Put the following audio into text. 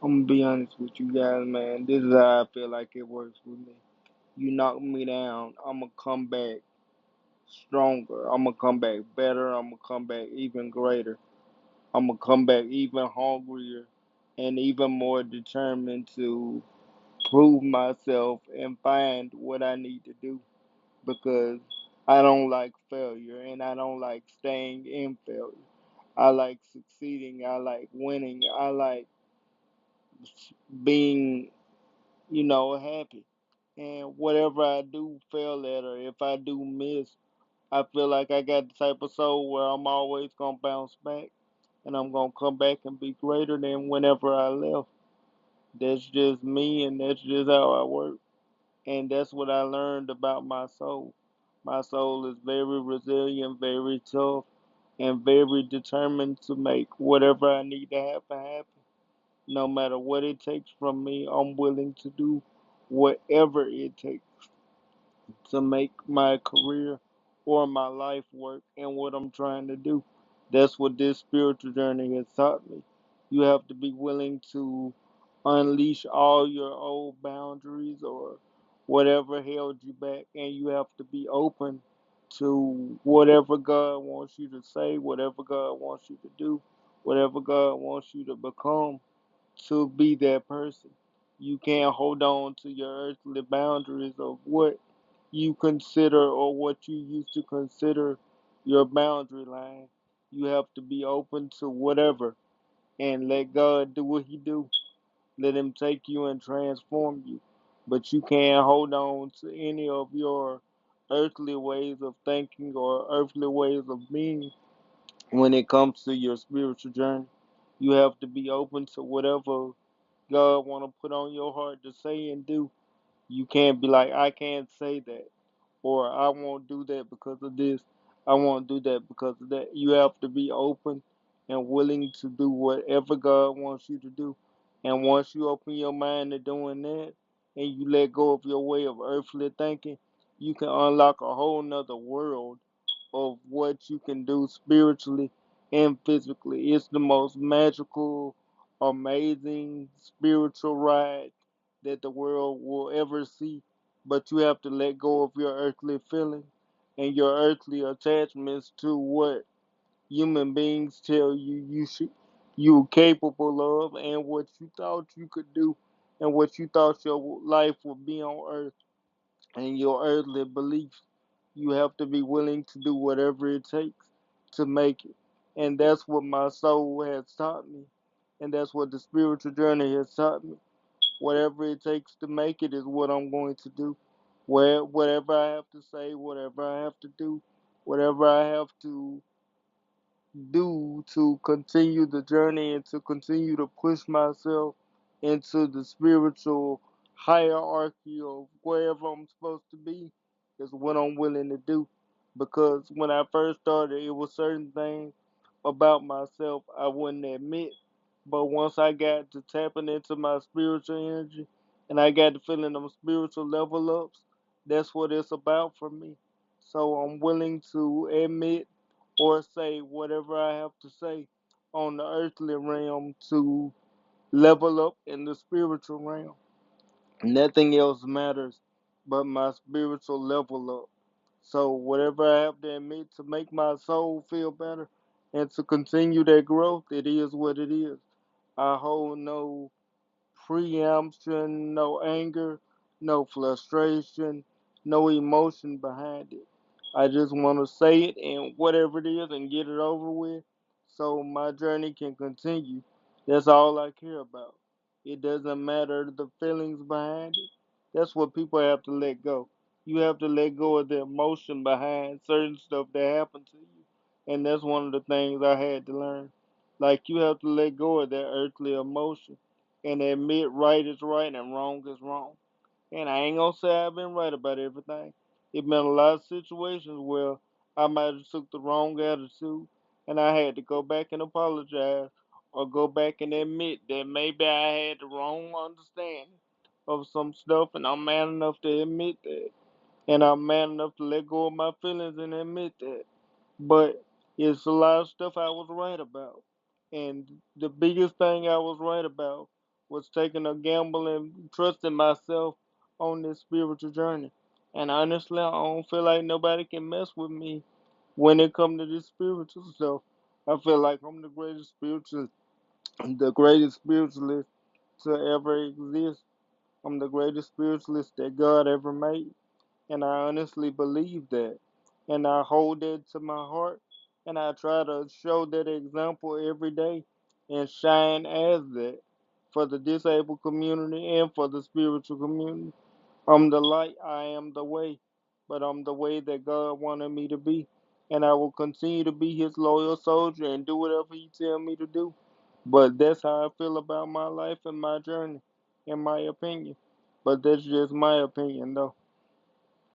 I'm gonna be honest with you guys, man. This is how I feel like it works with me. You knock me down, I'm gonna come back stronger. I'm gonna come back better. I'm gonna come back even greater. I'm gonna come back even hungrier and even more determined to prove myself and find what I need to do because I don't like failure and I don't like staying in failure. I like succeeding. I like winning. I like being, happy. And whatever I do fail at or if I do miss, I feel like I got the type of soul where I'm always gonna bounce back and I'm gonna come back and be greater than whenever I left. That's just me and that's just how I work. And that's what I learned about my soul. My soul is very resilient, very tough, and very determined to make whatever I need to happen happen. No matter what it takes from me, I'm willing to do whatever it takes to make my career or my life work and what I'm trying to do. That's what this spiritual journey has taught me. You have to be willing to unleash all your old boundaries or whatever held you back, and you have to be open to whatever God wants you to say, whatever God wants you to do, whatever God wants you to become to be that person. You can't hold on to your earthly boundaries of what you consider or what you used to consider your boundary line. You have to be open to whatever and let God do what He do. Let Him take you and transform you. But you can't hold on to any of your earthly ways of thinking or earthly ways of being when it comes to your spiritual journey. You have to be open to whatever God want to put on your heart to say and do. You can't be like, I can't say that, or I won't do that because of this. I won't do that because of that. You have to be open and willing to do whatever God wants you to do. And once you open your mind to doing that and you let go of your way of earthly thinking, you can unlock a whole nother world of what you can do spiritually and physically. It's the most magical, amazing spiritual ride that the world will ever see. But you have to let go of your earthly feelings and your earthly attachments to what human beings tell you you're capable of and what you thought you could do and what you thought your life would be on earth and your earthly beliefs. You have to be willing to do whatever it takes to make it. And that's what my soul has taught me. And that's what the spiritual journey has taught me. Whatever it takes to make it is what I'm going to do. Whatever I have to say, whatever I have to do, whatever I have to do to continue the journey and to continue to push myself into the spiritual hierarchy of wherever I'm supposed to be is what I'm willing to do. Because when I first started, it was certain things about myself I wouldn't admit. But once I got to tapping into my spiritual energy and I got to feeling them spiritual level ups, that's what it's about for me. So I'm willing to admit or say whatever I have to say on the earthly realm to level up in the spiritual realm. Nothing else matters but my spiritual level up. So whatever I have to admit to make my soul feel better and to continue that growth, it is what it is. I hold no preemption, no anger, no frustration, no emotion behind it. I just want to say it and whatever it is and get it over with so my journey can continue. That's all I care about. It doesn't matter the feelings behind it. That's what people have to let go. You have to let go of the emotion behind certain stuff that happened to you. And that's one of the things I had to learn. Like you have to let go of that earthly emotion and admit right is right and wrong is wrong. And I ain't gonna say I've been right about everything. It been a lot of situations where I might have took the wrong attitude and I had to go back and apologize or go back and admit that maybe I had the wrong understanding of some stuff and I'm man enough to admit that. And I'm man enough to let go of my feelings and admit that. But it's a lot of stuff I was right about. And the biggest thing I was right about was taking a gamble and trusting myself on this spiritual journey. And honestly, I don't feel like nobody can mess with me when it comes to this spiritual stuff. I feel like I'm the greatest spiritualist to ever exist. I'm the greatest spiritualist that God ever made. And I honestly believe that. And I hold that to my heart. And I try to show that example every day and shine as that for the disabled community and for the spiritual community. I'm the light, I am the way, but I'm the way that God wanted me to be. And I will continue to be his loyal soldier and do whatever he tell me to do. But that's how I feel about my life and my journey, in my opinion. But that's just my opinion, though.